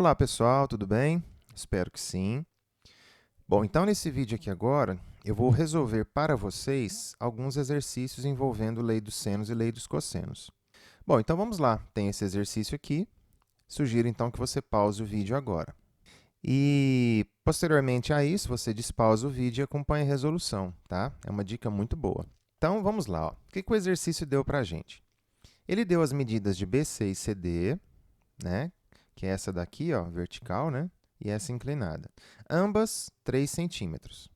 Olá pessoal, tudo bem? Espero que sim. Bom, então nesse vídeo aqui agora, eu vou resolver para vocês alguns exercícios envolvendo lei dos senos e lei dos cossenos. Bom, então vamos lá, tem esse exercício aqui, sugiro então que você pause o vídeo agora. E posteriormente a isso, você despausa o vídeo e acompanha a resolução, tá? É uma dica muito boa. Então vamos lá, ó. O que o exercício deu para a gente? Ele deu as medidas de BC e CD, né? Que é essa daqui, ó, vertical, né? E essa inclinada. Ambas 3 centímetros.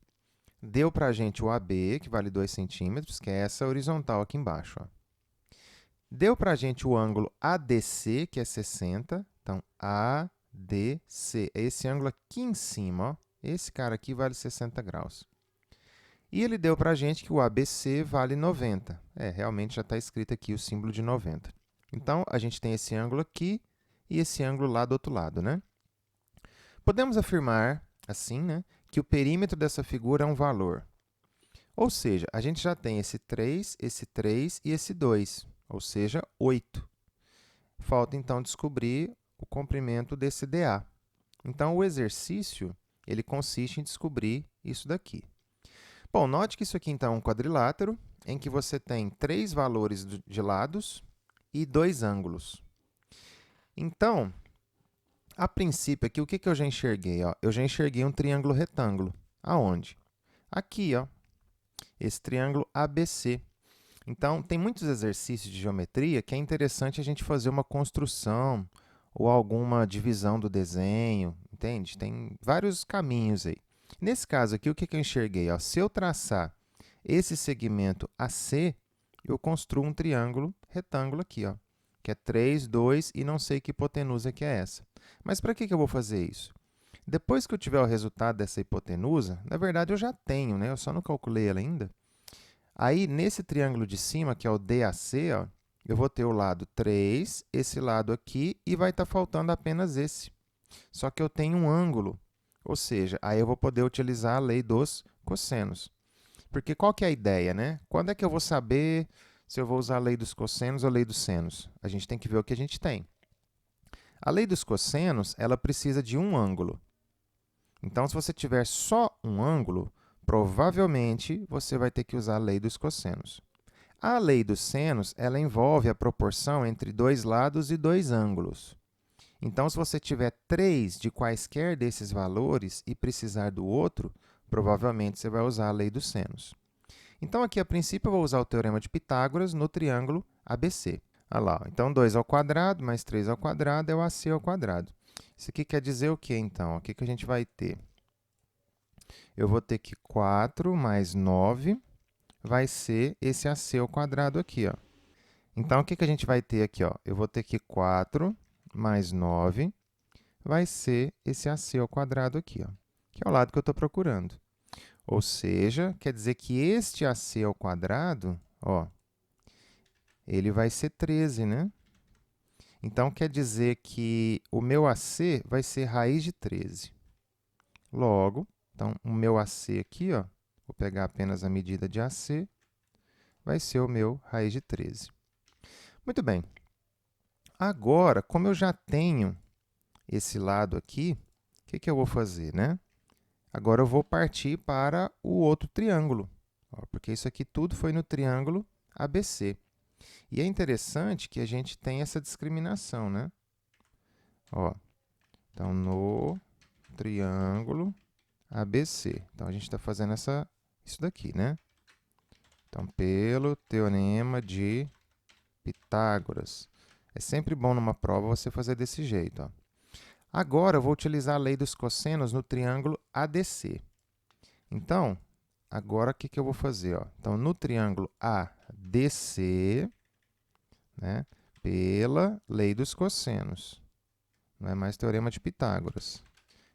Deu para a gente o AB, que vale 2 centímetros, que é essa horizontal aqui embaixo. Ó. Deu para a gente o ângulo ADC, que é 60. Então, ADC. É esse ângulo aqui em cima. Ó. Esse cara aqui vale 60 graus. E ele deu para a gente que o ABC vale 90. Realmente já está escrito aqui o símbolo de 90. Então, a gente tem esse ângulo aqui e esse ângulo lá do outro lado, né? Podemos afirmar, assim, né, que o perímetro dessa figura é um valor. Ou seja, a gente já tem esse 3 e esse 2, ou seja, 8. Falta, então, descobrir o comprimento desse DA. Então, o exercício ele consiste em descobrir isso daqui. Bom, note que isso aqui, então, é um quadrilátero, em que você tem 3 valores de lados e 2 ângulos. Então, a princípio, aqui, o que eu já enxerguei? Ó? Eu já enxerguei um triângulo retângulo. Aonde? Aqui, ó, esse triângulo ABC. Então, tem muitos exercícios de geometria que é interessante a gente fazer uma construção ou alguma divisão do desenho, entende? Tem vários caminhos aí. Nesse caso aqui, o que eu enxerguei? Ó? Se eu traçar esse segmento AC, eu construo um triângulo retângulo aqui, ó, que é 3, 2 e não sei que hipotenusa que é essa. Mas para que eu vou fazer isso? Depois que eu tiver o resultado dessa hipotenusa, na verdade eu já tenho, né? Eu só não calculei ela ainda. Aí, nesse triângulo de cima, que é o DAC, ó, eu vou ter o lado 3, esse lado aqui, e vai estar faltando apenas esse. Só que eu tenho um ângulo, ou seja, aí eu vou poder utilizar a lei dos cossenos. Porque qual que é a ideia, né? Quando é que eu vou saber se eu vou usar a lei dos cossenos ou a lei dos senos? A gente tem que ver o que a gente tem. A lei dos cossenos, ela precisa de um ângulo. Então, se você tiver só um ângulo, provavelmente você vai ter que usar a lei dos cossenos. A lei dos senos, ela envolve a proporção entre 2 lados e 2 ângulos. Então, se você tiver 3 de quaisquer desses valores e precisar do outro, provavelmente você vai usar a lei dos senos. Então, aqui, a princípio, eu vou usar o teorema de Pitágoras no triângulo ABC. Olha lá, então 2 ao quadrado mais 3 ao quadrado é o AC ao quadrado. Isso aqui quer dizer o quê, então? O que a gente vai ter? Eu vou ter que 4 mais 9 vai ser esse AC ao quadrado aqui. Ó. Então, o que a gente vai ter aqui? Ó? Eu vou ter que 4 mais 9 vai ser esse AC ao quadrado aqui, ó, que é o lado que eu estou procurando. Ou seja, quer dizer que este AC ao quadrado, ó, ele vai ser 13, né? Então, quer dizer que o meu AC vai ser raiz de 13. Logo, então, o meu AC aqui, ó, vou pegar apenas a medida de AC, vai ser o meu raiz de 13. Muito bem. Agora, como eu já tenho esse lado aqui, o que eu vou fazer, né? Agora, eu vou partir para o outro triângulo, ó, porque isso aqui tudo foi no triângulo ABC. E é interessante que a gente tem essa discriminação, né? Ó, então, no triângulo ABC. Então, a gente está fazendo isso daqui, né? Então, pelo teorema de Pitágoras. É sempre bom numa prova você fazer desse jeito. Ó. Agora, eu vou utilizar a lei dos cossenos no triângulo ADC. Então, agora o que eu vou fazer? Ó? Então, no triângulo ADC, né, pela lei dos cossenos. Não é mais teorema de Pitágoras.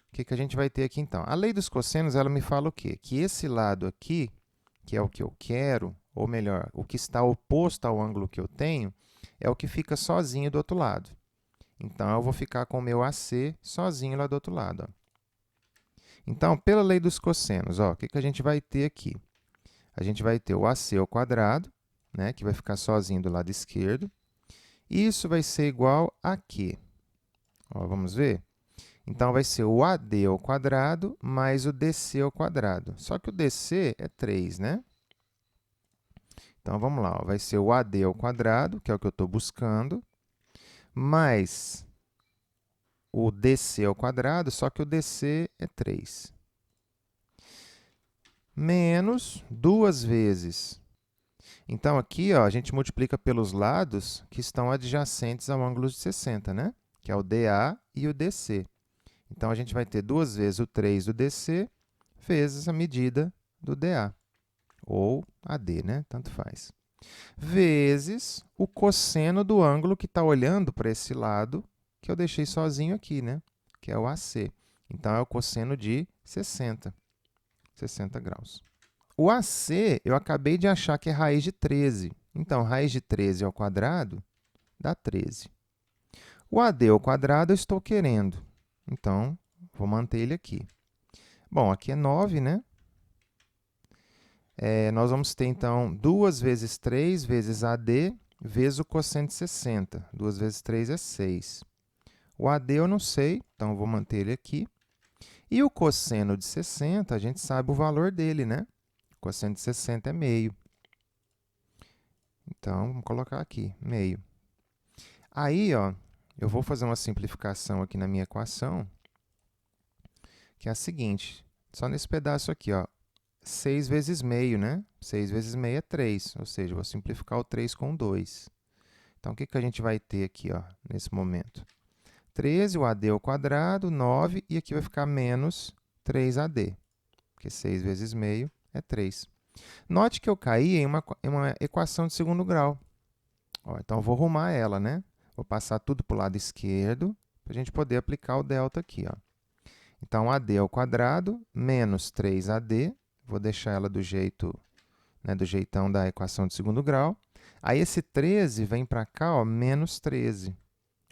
O que a gente vai ter aqui, então? A lei dos cossenos, ela me fala o quê? Que esse lado aqui, que é o que eu quero, ou melhor, o que está oposto ao ângulo que eu tenho, é o que fica sozinho do outro lado. Então, eu vou ficar com o meu AC sozinho lá do outro lado. Ó. Então, pela lei dos cossenos, ó, o que a gente vai ter aqui? A gente vai ter o AC ao quadrado, né, que vai ficar sozinho do lado esquerdo. Isso vai ser igual a quê? Ó, vamos ver? Então, vai ser o AD ao quadrado mais o DC ao quadrado. Só que o DC é 3, né? Então, vamos lá. Ó. Vai ser o AD ao quadrado, que é o que eu estou buscando, mais o DC ao quadrado, só que o DC é 3. Menos 2 vezes. Então, aqui ó, a gente multiplica pelos lados que estão adjacentes ao ângulo de 60, né? Que é o DA e o DC. Então, a gente vai ter 2 vezes o 3 do DC vezes a medida do DA, ou AD, né? Tanto faz. Vezes o cosseno do ângulo que está olhando para esse lado, que eu deixei sozinho aqui, né? Que é o AC. Então, é o cosseno de 60 graus. O AC, eu acabei de achar que é raiz de 13. Então, raiz de 13 ao quadrado dá 13. O AD ao quadrado eu estou querendo. Então, vou manter ele aqui. Bom, aqui é 9, né? Nós vamos ter, então, 2 vezes 3 vezes AD vezes o cosseno de 60. 2 vezes 3 é 6. O AD eu não sei, então eu vou manter ele aqui. E o cosseno de 60, a gente sabe o valor dele, né? O cosseno de 60 é meio. Então, vamos colocar aqui, meio. Aí, ó, eu vou fazer uma simplificação aqui na minha equação, que é a seguinte. Só nesse pedaço aqui, ó, 6 vezes meio, né? 6 vezes meio é 3, ou seja, eu vou simplificar o 3 com 2. Então, o que a gente vai ter aqui, ó, nesse momento? 13, o AD ao quadrado, 9, e aqui vai ficar menos 3AD, porque 6 vezes meio é 3. Note que eu caí em uma equação de segundo grau. Ó, então, eu vou arrumar ela, né? Vou passar tudo para o lado esquerdo, para a gente poder aplicar o delta aqui, ó. Então, AD ao quadrado menos 3AD, vou deixar ela do jeito, né, do jeitão da equação de segundo grau. Aí, esse 13 vem para cá, ó, menos 13.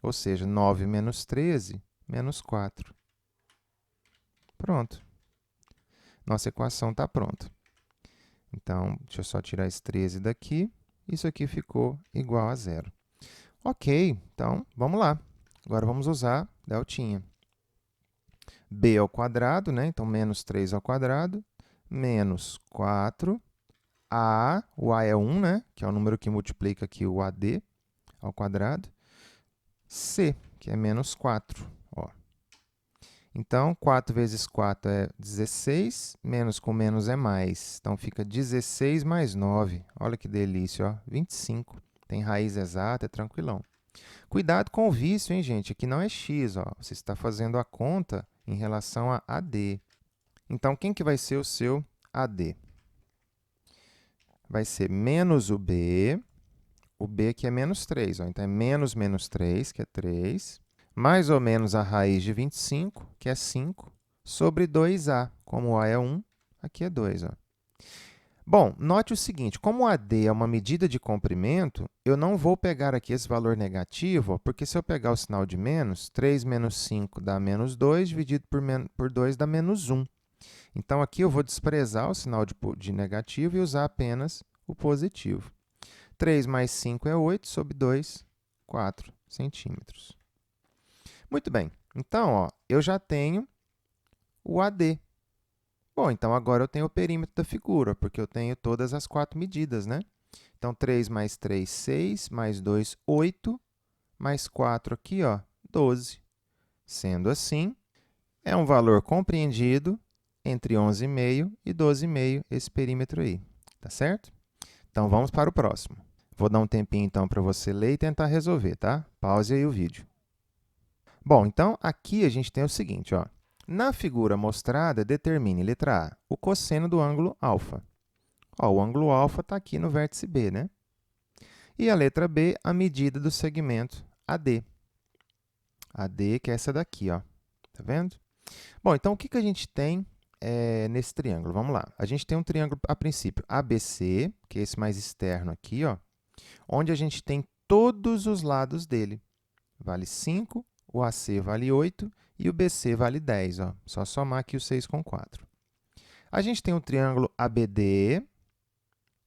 Ou seja, 9 menos 13, menos 4. Pronto. Nossa equação está pronta. Então, deixa eu só tirar esse 13 daqui. Isso aqui ficou igual a zero. Ok, então, vamos lá. Agora, vamos usar deltinha. B ao quadrado, né? Então, menos 3 ao quadrado, menos 4. O A é 1, né? Que é o número que multiplica aqui o AD ao quadrado. C, que é menos 4. Ó. Então, 4 vezes 4 é 16, menos com menos é mais. Então, fica 16 mais 9. Olha que delícia, ó, 25. Tem raiz exata, é tranquilão. Cuidado com o vício, hein, gente? Aqui não é x, ó. Você está fazendo a conta em relação a AD. Então, quem que vai ser o seu AD? Vai ser menos o B aqui é menos 3, ó. Então, é menos menos 3, que é 3, mais ou menos a raiz de 25, que é 5, sobre 2A. Como o A é 1, aqui é 2, ó. Bom, note o seguinte, como o AD é uma medida de comprimento, eu não vou pegar aqui esse valor negativo, ó, porque se eu pegar o sinal de menos, 3 menos 5 dá menos 2, dividido por 2 dá menos 1. Então, aqui eu vou desprezar o sinal de negativo e usar apenas o positivo. 3 mais 5 é 8, sobre 2, 4 centímetros. Muito bem, então, ó, eu já tenho o AD. Bom, então agora eu tenho o perímetro da figura, porque eu tenho todas as 4 medidas, né? Então, 3 mais 3, 6, mais 2, 8, mais 4 aqui, ó, 12. Sendo assim, é um valor compreendido entre 11,5 e 12,5 esse perímetro aí, tá certo? Então, vamos para o próximo. Vou dar um tempinho, então, para você ler e tentar resolver, tá? Pause aí o vídeo. Bom, então, aqui a gente tem o seguinte, ó. Na figura mostrada, determine, letra A, o cosseno do ângulo alfa. Ó, o ângulo alfa está aqui no vértice B, né? E a letra B, a medida do segmento AD. AD, que é essa daqui, ó. Tá vendo? Bom, então, o que a gente tem nesse triângulo? Vamos lá. A gente tem um triângulo, a princípio, ABC, que é esse mais externo aqui, ó, onde a gente tem todos os lados dele. Vale 5, o AC vale 8 e o BC vale 10. Ó. Só somar aqui o 6 com 4. A gente tem o triângulo ABD,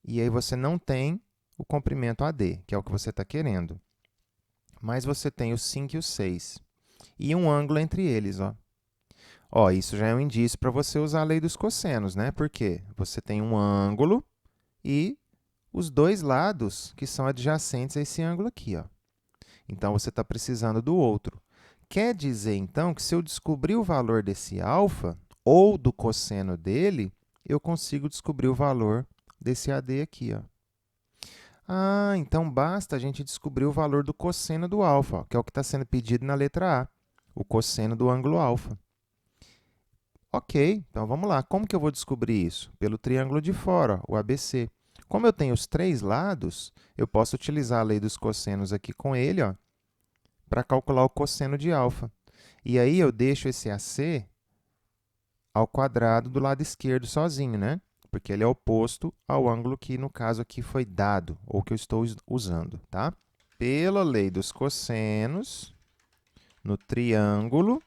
e aí você não tem o comprimento AD, que é o que você está querendo. Mas você tem o 5 e o 6. E um ângulo entre eles, ó, Ó, isso já é um indício para você usar a lei dos cossenos, né? Porque você tem um ângulo e os dois lados que são adjacentes a esse ângulo aqui, ó. Então, você está precisando do outro. Quer dizer, então, que se eu descobrir o valor desse alfa, ou do cosseno dele, eu consigo descobrir o valor desse AD aqui, ó. Ah, então basta a gente descobrir o valor do cosseno do alfa, ó, que é o que está sendo pedido na letra A, o cosseno do ângulo alfa. Ok, então vamos lá. Como que eu vou descobrir isso? Pelo triângulo de fora, ó, o ABC. Como eu tenho os três lados, eu posso utilizar a lei dos cossenos aqui com ele, ó, para calcular o cosseno de alfa. E aí eu deixo esse AC ao quadrado do lado esquerdo sozinho, né? Porque ele é oposto ao ângulo que, no caso aqui, foi dado, ou que eu estou usando, tá? Pela lei dos cossenos, no triângulo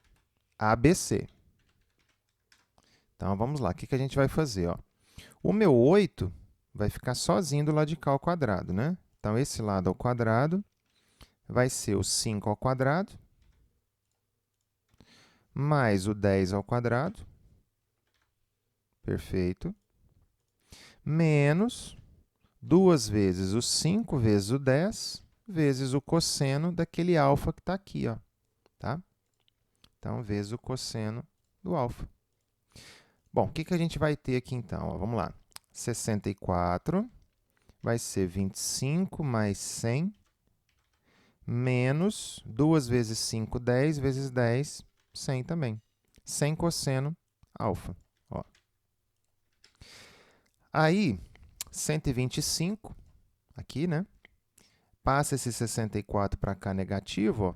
ABC. Então, vamos lá. O que a gente vai fazer? Ó? O meu 8 vai ficar sozinho do lado de cá ao quadrado, né? Então, esse lado ao quadrado vai ser o 5 ao quadrado, mais o 10 ao quadrado, perfeito, menos 2 vezes o 5 vezes o 10, vezes o cosseno daquele alfa que está aqui, ó, tá? Então, vezes o cosseno do alfa. Bom, o que a gente vai ter aqui, então? Ó, vamos lá. 64 vai ser 25 mais 100, menos 2 vezes 5, 10, vezes 10, 100 também. 100 cosseno alfa. Ó. Aí, 125, aqui, né? Passa esse 64 para cá negativo, ó.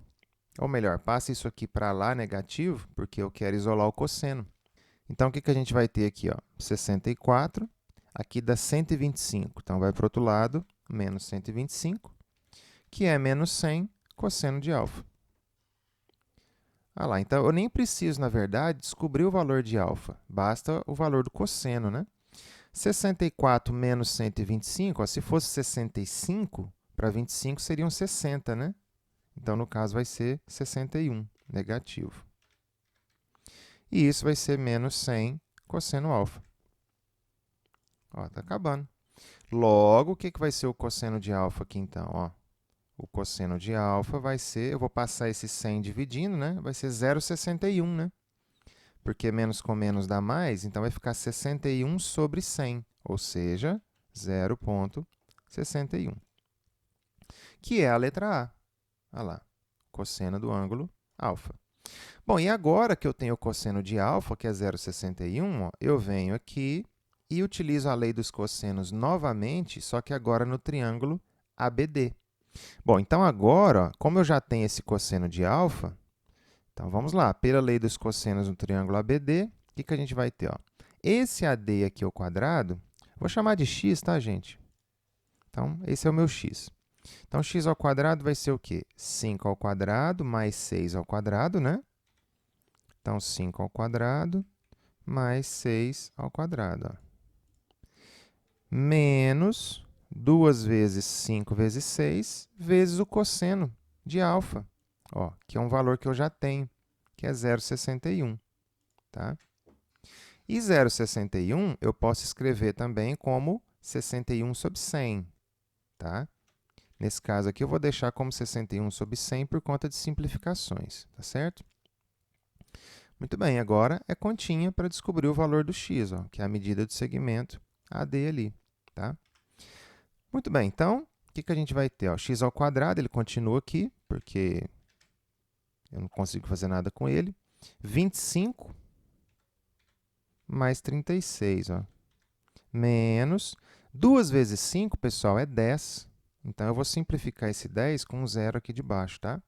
Ou melhor, passa isso aqui para lá negativo, porque eu quero isolar o cosseno. Então, o que a gente vai ter aqui? Ó? 64, aqui dá 125. Então, vai para o outro lado, menos 125, que é menos 100 cosseno de alfa. Ah lá, então, eu nem preciso, na verdade, descobrir o valor de alfa. Basta o valor do cosseno, né? 64 menos 125, ó, se fosse 65, para 25 seriam 60, né? Então, no caso, vai ser 61, negativo. E isso vai ser menos 100 cosseno alfa. Ó, está acabando. Logo, o que vai ser o cosseno de alfa aqui, então? Ó, o cosseno de alfa vai ser, eu vou passar esse 100 dividindo, né? Vai ser 0,61, né? Porque menos com menos dá mais, então vai ficar 61 sobre 100, ou seja, 0,61, que é a letra A. Olha lá, cosseno do ângulo alfa. Bom, e agora que eu tenho o cosseno de alfa, que é 0,61, ó, eu venho aqui e utilizo a lei dos cossenos novamente, só que agora no triângulo ABD. Bom, então agora, ó, como eu já tenho esse cosseno de alfa, então vamos lá, pela lei dos cossenos no triângulo ABD, o que a gente vai ter? Ó? Esse AD aqui ao quadrado, vou chamar de x, tá, gente? Então, esse é o meu x. Então, x ao quadrado vai ser o quê? 5 ao quadrado mais 6 ao quadrado, né? Então, 5 ao quadrado mais 6 ao quadrado. Ó. Menos 2 vezes 5 vezes 6, vezes o cosseno de alfa, ó, que é um valor que eu já tenho, que é 0,61. Tá? E 0,61 eu posso escrever também como 61 sobre 100. Tá? Nesse caso aqui, eu vou deixar como 61 sobre 100 por conta de simplificações. Tá certo? Muito bem, agora é continha para descobrir o valor do x, ó, que é a medida do segmento AD ali. Tá? Muito bem, então, o que a gente vai ter? Ó, x ao quadrado, ele continua aqui, porque eu não consigo fazer nada com ele. 25 mais 36, ó, menos 2 vezes 5, pessoal, é 10. Então, eu vou simplificar esse 10 com um zero aqui de baixo, tá?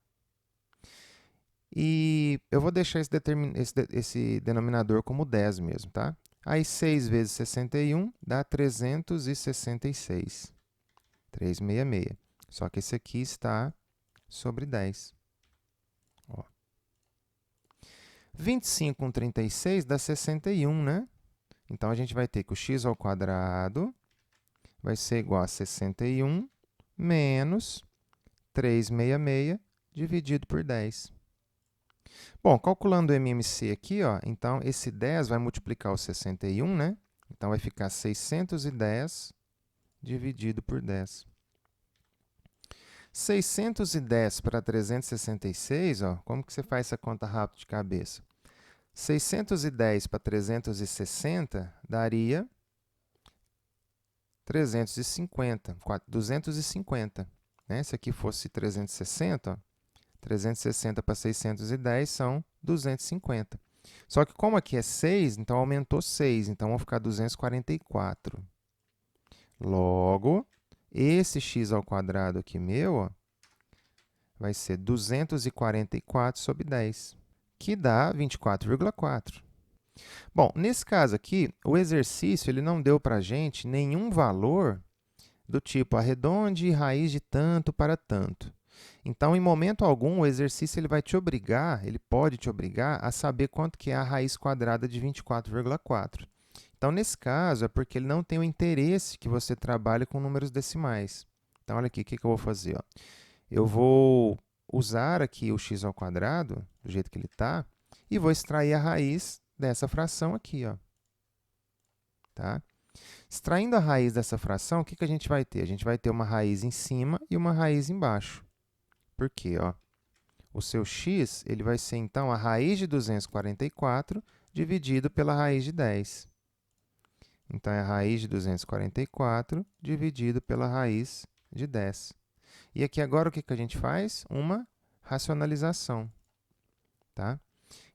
E eu vou deixar esse denominador como 10 mesmo, tá? Aí, 6 vezes 61 dá 366. 366. Só que esse aqui está sobre 10. Ó. 25 com 36 dá 61, né? Então, a gente vai ter que o x ao quadrado vai ser igual a 61 menos 366 dividido por 10. Bom, calculando o MMC aqui, ó, então esse 10 vai multiplicar o 61, né? Então vai ficar 610 dividido por 10. 610 para 366, ó, como que você faz essa conta rápido de cabeça? 610 para 360 daria 350, 250. Né? Se aqui fosse 360, ó, 360 para 610 são 250. Só que como aqui é 6, então aumentou 6, então vão ficar 244. Logo, esse x ao quadrado aqui meu, ó, vai ser 244 sobre 10, que dá 24,4. Bom, nesse caso aqui, o exercício ele não deu para a gente nenhum valor do tipo arredonde raiz de tanto para tanto. Então, em momento algum, o exercício ele vai te obrigar, ele pode te obrigar a saber quanto que é a raiz quadrada de 24,4. Então, nesse caso, é porque ele não tem o interesse que você trabalhe com números decimais. Então, olha aqui, o que eu vou fazer? Ó? Eu vou usar aqui o x ao quadrado, do jeito que ele está, e vou extrair a raiz dessa fração aqui. Ó. Tá? Extraindo a raiz dessa fração, o que a gente vai ter? A gente vai ter uma raiz em cima e uma raiz embaixo. Por quê? Ó, o seu x ele vai ser, então, a raiz de 244 dividido pela raiz de 10. Então, é a raiz de 244 dividido pela raiz de 10. E aqui agora o que a gente faz? Uma racionalização. Tá?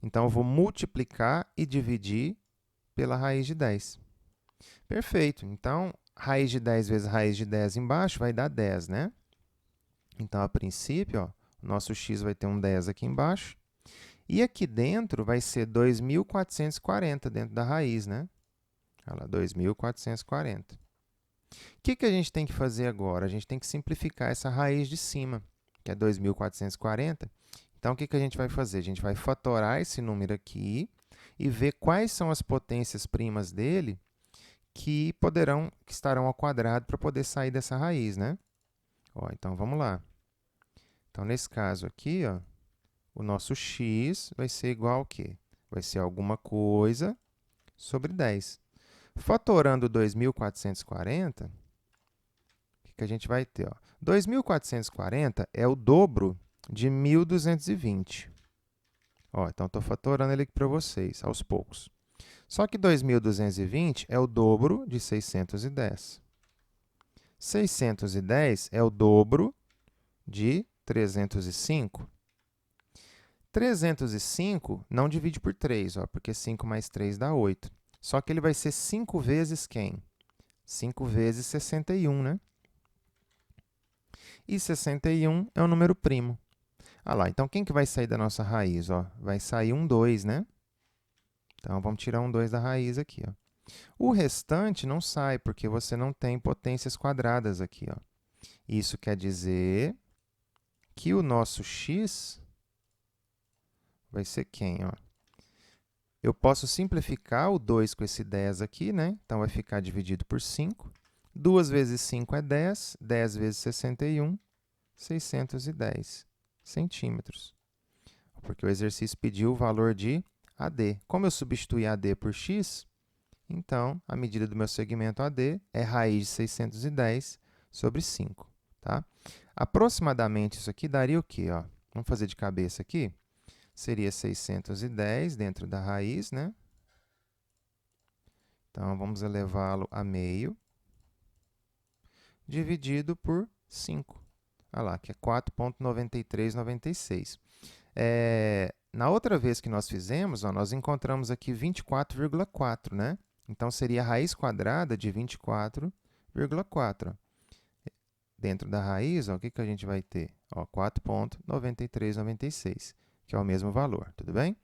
Então, eu vou multiplicar e dividir pela raiz de 10. Perfeito. Então, raiz de 10 vezes raiz de 10 embaixo vai dar 10, né? Então, a princípio, ó, o nosso x vai ter um 10 aqui embaixo. E aqui dentro vai ser 2.440 dentro da raiz, né? Olha lá, 2.440. O que a gente tem que fazer agora? A gente tem que simplificar essa raiz de cima, que é 2.440. Então, o que a gente vai fazer? A gente vai fatorar esse número aqui e ver quais são as potências primas dele que estarão ao quadrado para poder sair dessa raiz, né? Ó, então, vamos lá. Então, nesse caso aqui, ó, o nosso x vai ser igual ao quê? Vai ser alguma coisa sobre 10. Fatorando 2.440, o que a gente vai ter? 2.440 é o dobro de 1.220. Ó, então, estou fatorando ele aqui para vocês, aos poucos. Só que 2.220 é o dobro de 610. 610 é o dobro de 305. 305 não divide por 3, ó, porque 5 mais 3 dá 8. Só que ele vai ser 5 vezes quem? 5 vezes 61, né? E 61 é um número primo. Ah lá, então quem que vai sair da nossa raiz? Ó? Vai sair um 2, né? Então, vamos tirar um 2 da raiz aqui. Ó. O restante não sai, porque você não tem potências quadradas aqui. Ó. Isso quer dizer que o nosso x vai ser quem? Ó? Eu posso simplificar o 2 com esse 10 aqui, né? Então, vai ficar dividido por 5. 2 vezes 5 é 10. 10 vezes 61, 610 centímetros. Porque o exercício pediu o valor de AD. Como eu substituí AD por x, então, a medida do meu segmento AD é raiz de 610 sobre 5. Tá? Aproximadamente, isso aqui daria o quê? Ó? Vamos fazer de cabeça aqui? Seria 610 dentro da raiz, né? Então, vamos elevá-lo a meio, dividido por 5. Olha lá, que é 4,9396. Na outra vez que nós fizemos, ó, nós encontramos aqui 24,4, né? Então, seria a raiz quadrada de 24,4. Dentro da raiz, ó, o que a gente vai ter? 4,9396, que é o mesmo valor, tudo bem?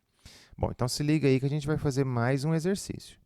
Bom, então se liga aí que a gente vai fazer mais um exercício.